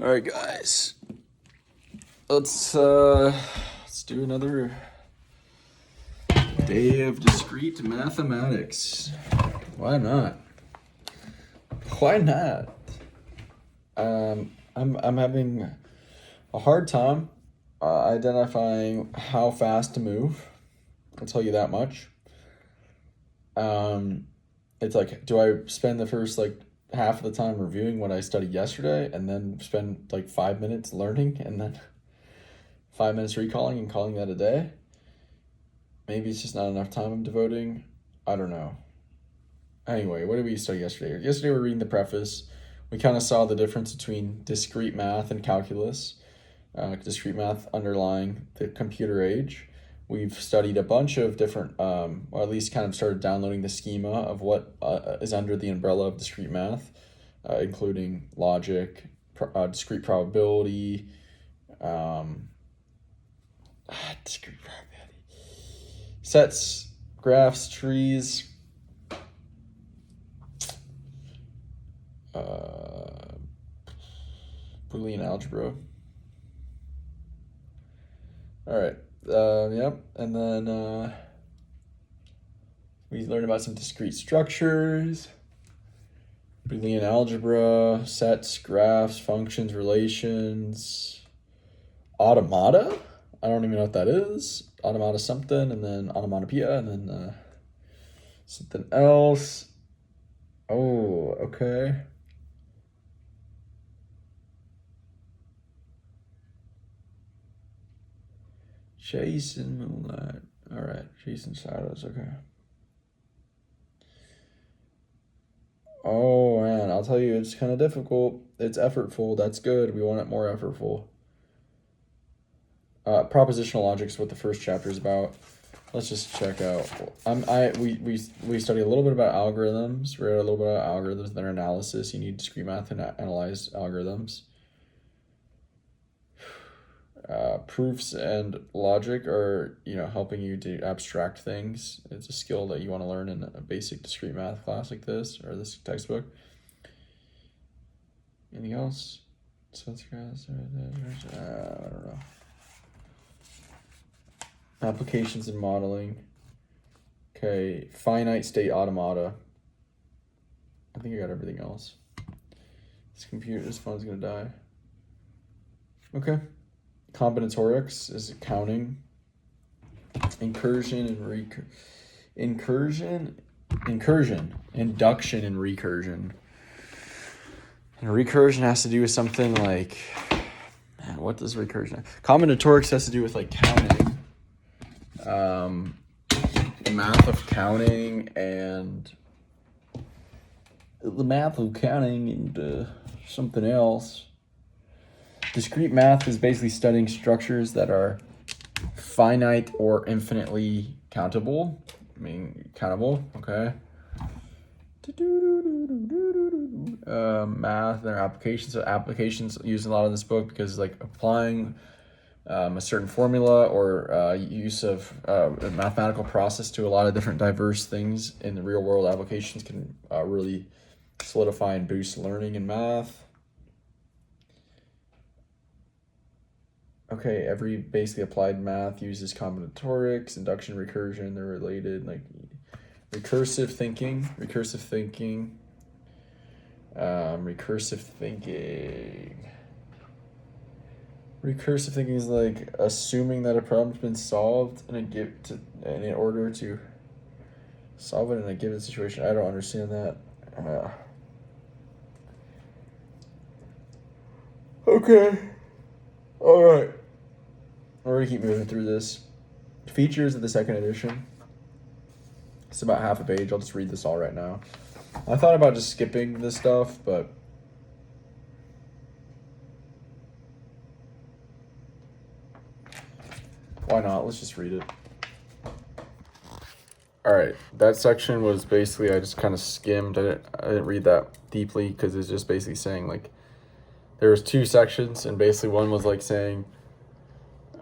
All right, guys. Let's do another day of discrete mathematics. Why not? Why not? I'm having a hard time identifying how fast to move. I'll tell you that much. It's like, do I spend the first half of the time reviewing what I studied yesterday and then spend 5 minutes learning and then 5 minutes recalling and calling that a day? Maybe it's just not enough time I'm devoting. I don't know. Anyway, what did we study yesterday? Yesterday we were reading the preface. We kind of saw the difference between discrete math and calculus. Discrete math underlying the computer age. We've studied a bunch of different, or at least kind of started downloading the schema of what is under the umbrella of discrete math, including logic, discrete probability, discrete probability, sets, graphs, trees, Boolean algebra. All right. Yep. And then we learned about some discrete structures, Boolean algebra, sets, graphs, functions, relations, automata. I don't even know what that is. Automata something, and then automatopoeia, and then something else. Oh, okay. Jason Moonlight. All right, Jason Shadows. Okay. Oh man, I'll tell you, it's kind of difficult. It's effortful. That's good. We want it more effortful. Propositional logic is what the first chapter is about. Let's just check out. We studied a little bit about algorithms. We read a little bit about algorithms, their analysis. You need discrete math to analyze algorithms. Proofs and logic are, helping you to abstract things. It's a skill that you want to learn in a basic discrete math class like this, or this textbook. Anything else? I don't know. Applications and modeling. Okay, finite state automata. I think I got everything else. This phone's gonna die. Okay. Combinatorics is counting. Induction and recursion. And recursion has to do with something like, man, what does recursion have? Combinatorics has to do with counting. The math of counting and something else. Discrete math is basically studying structures that are finite or infinitely countable. Okay. Math and their applications. So applications used a lot in this book because applying a certain formula or use of a mathematical process to a lot of different diverse things in the real world applications can really solidify and boost learning in math. Okay, every basically applied math uses combinatorics, induction, recursion. They're related, recursive thinking. Recursive thinking is assuming that a problem's been solved and in order to solve it in a given situation. I don't understand that. Okay. All right. We're going to keep moving through this. Features of the second edition. It's about half a page. I'll just read this all right now. I thought about just skipping this stuff, but why not? Let's just read it. All right. That section was basically, I just kind of skimmed. I didn't read that deeply because it's just basically saying there was two sections, and basically one was saying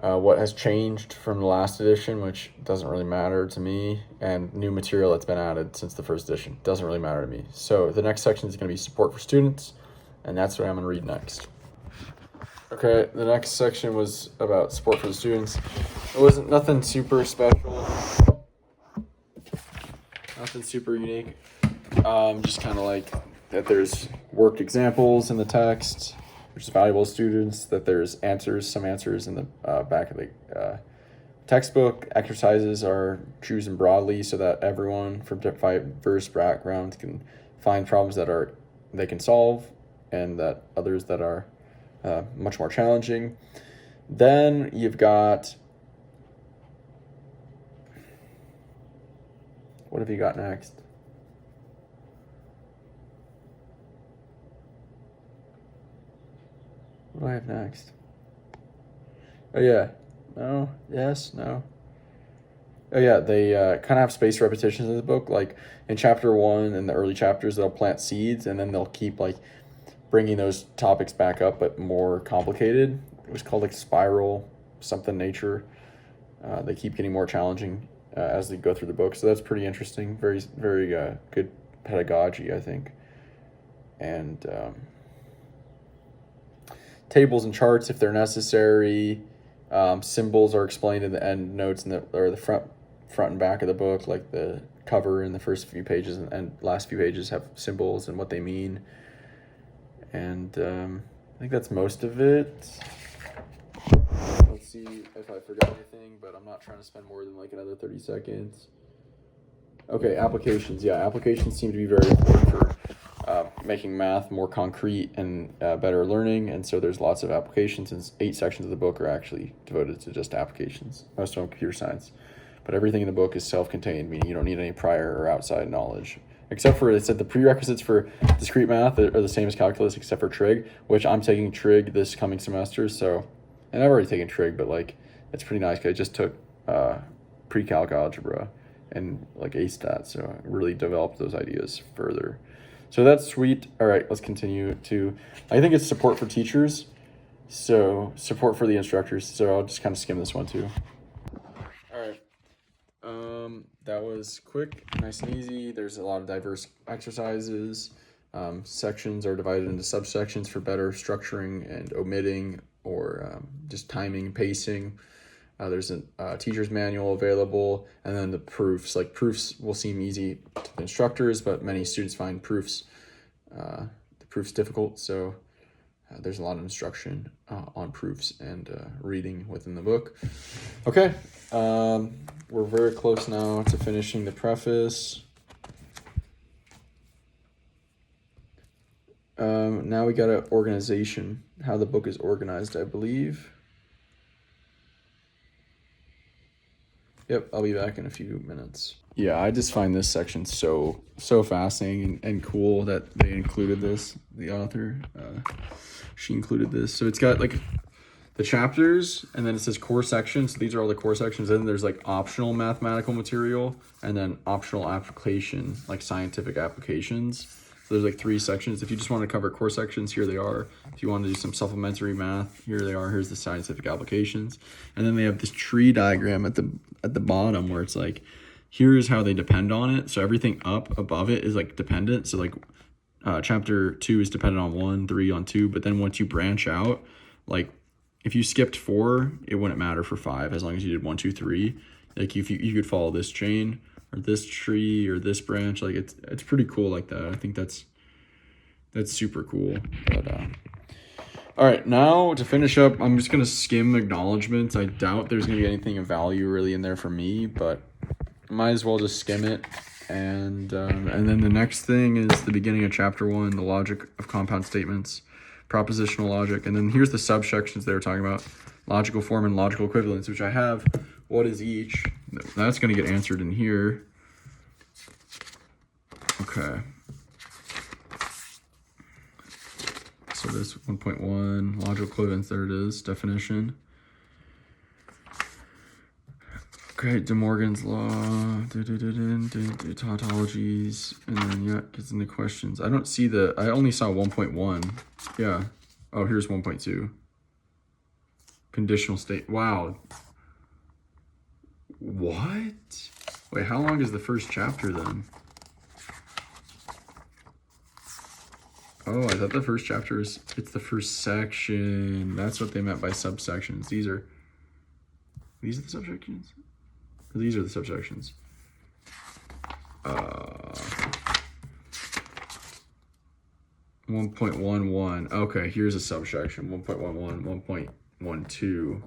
what has changed from the last edition, which doesn't really matter to me, and new material that's been added since the first edition. Doesn't really matter to me. So the next section is going to be support for students, and that's what I'm going to read next. Okay, the next section was about support for the students. It wasn't nothing super special, nothing super unique. Just kind of like that there's worked examples in the text, which is valuable to students, that there's some answers in the back of the textbook. Exercises are chosen broadly so that everyone from diverse backgrounds can find problems that they can solve, and that others that are much more challenging. Then you've got, what have you got next? What do I have next? Oh yeah, no, yes, no. Oh yeah, they kind of have spaced repetitions in the book. Like in chapter 1, in the early chapters, they'll plant seeds, and then they'll keep like bringing those topics back up, but more complicated. It was called like spiral something nature. They keep getting more challenging as they go through the book, so that's pretty interesting. Very, very good pedagogy, I think. And tables and charts if they're necessary. Symbols are explained in the end notes or the front and back of the book, like the cover in the first few pages and last few pages have symbols and what they mean. And I think that's most of it. Let's see if I forgot anything, but I'm not trying to spend more than like another 30 seconds. Okay, applications. Yeah, applications seem to be very important for making math more concrete and better learning. And so there's lots of applications, and 8 sections of the book are actually devoted to just applications, most of them computer science. But everything in the book is self-contained, meaning you don't need any prior or outside knowledge. Except for, it said the prerequisites for discrete math are the same as calculus, except for trig, which I'm taking trig this coming semester. So, and I've already taken trig, but like, it's pretty nice because I just took pre-calc algebra and like A-stat, so I really developed those ideas further. So that's sweet. All right, let's continue to, I think it's support for teachers. So support for the instructors. So I'll just kind of skim this one too. All right. That was quick, nice and easy. There's a lot of diverse exercises. Sections are divided into subsections for better structuring and omitting, or just timing and pacing. There's a teacher's manual available, and then the proofs. Like proofs will seem easy to the instructors, but many students find the proofs difficult. So there's a lot of instruction on proofs and reading within the book. Okay, we're very close now to finishing the preface. Now we got an organization, how the book is organized, I believe. Yep, I'll be back in a few minutes. Yeah, I just find this section so fascinating and cool that they included this. The author, she included this. So it's got like the chapters, and then it says core sections. So these are all the core sections. And then there's like optional mathematical material, and then optional application, like scientific applications. So there's like 3 sections. If you just want to cover core sections, here they are. If you want to do some supplementary math, here they are. Here's the scientific applications. And then they have this tree diagram at the bottom where it's like, here's how they depend on it. So everything up above it is like dependent. So like chapter 2 is dependent on 1, 3 on 2. But then once you branch out, like if you skipped 4, it wouldn't matter for 5 as long as you did 1, 2, 3. Like if you could follow this chain or this tree or this branch, like it's pretty cool like that. I think that's super cool. But all right, now to finish up, I'm just gonna skim acknowledgments. I doubt there's gonna be anything of value really in there for me, but might as well just skim it. And then the next thing is the beginning of chapter 1, the logic of compound statements, propositional logic, and then here's the subsections they were talking about: logical form and logical equivalence, which I have. What is each? That's going to get answered in here. Okay. So this 1.1, logical equivalence, there it is, definition. Okay, De Morgan's law, tautologies, and then yeah, gets into questions. I don't see I only saw 1.1. Yeah. Oh, here's 1.2. Conditional state. Wow. What? Wait, how long is the first chapter then? Oh, I thought the first chapter it's the first section. That's what they meant by subsections. These are the subsections? These are the subsections. 1.11. Okay, here's a subsection. 1.11, 1.12.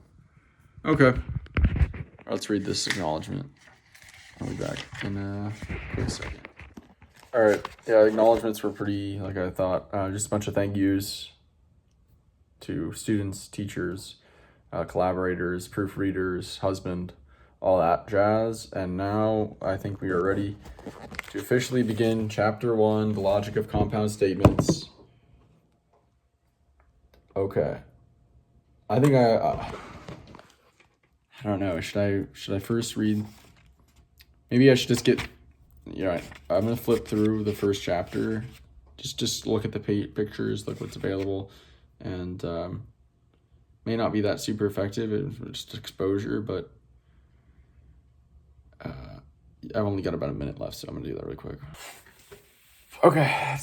Okay. Let's read this acknowledgement. I'll be back in a quick second. All right. Yeah, acknowledgements were pretty, like I thought. Just a bunch of thank yous to students, teachers, collaborators, proofreaders, husband, all that jazz. And now I think we are ready to officially begin Chapter 1, the logic of compound statements. Okay. I think I don't know. Should I first read? Maybe I should just get. Yeah, I'm gonna flip through the first chapter. Just look at the pictures, look what's available, and may not be that super effective. It's just exposure, but I've only got about a minute left, so I'm gonna do that really quick. Okay,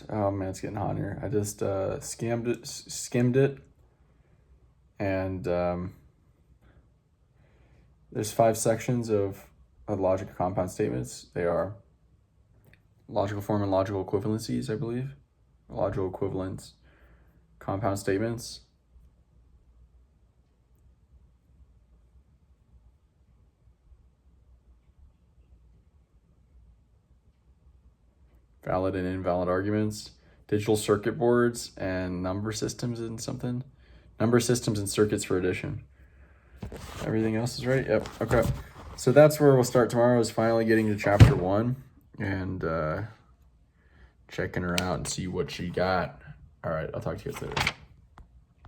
oh man, it's getting hot here. I just skimmed it, and there's 5 sections of logic of compound statements. They are logical form and logical equivalencies, I believe. Logical equivalence, compound statements. Valid and invalid arguments, digital circuit boards, and number systems and something. Number systems and circuits for addition. Everything else is right? Yep. Okay. So that's where we'll start tomorrow, is finally getting to chapter 1 and checking her out and see what she got. All right. I'll talk to you guys later.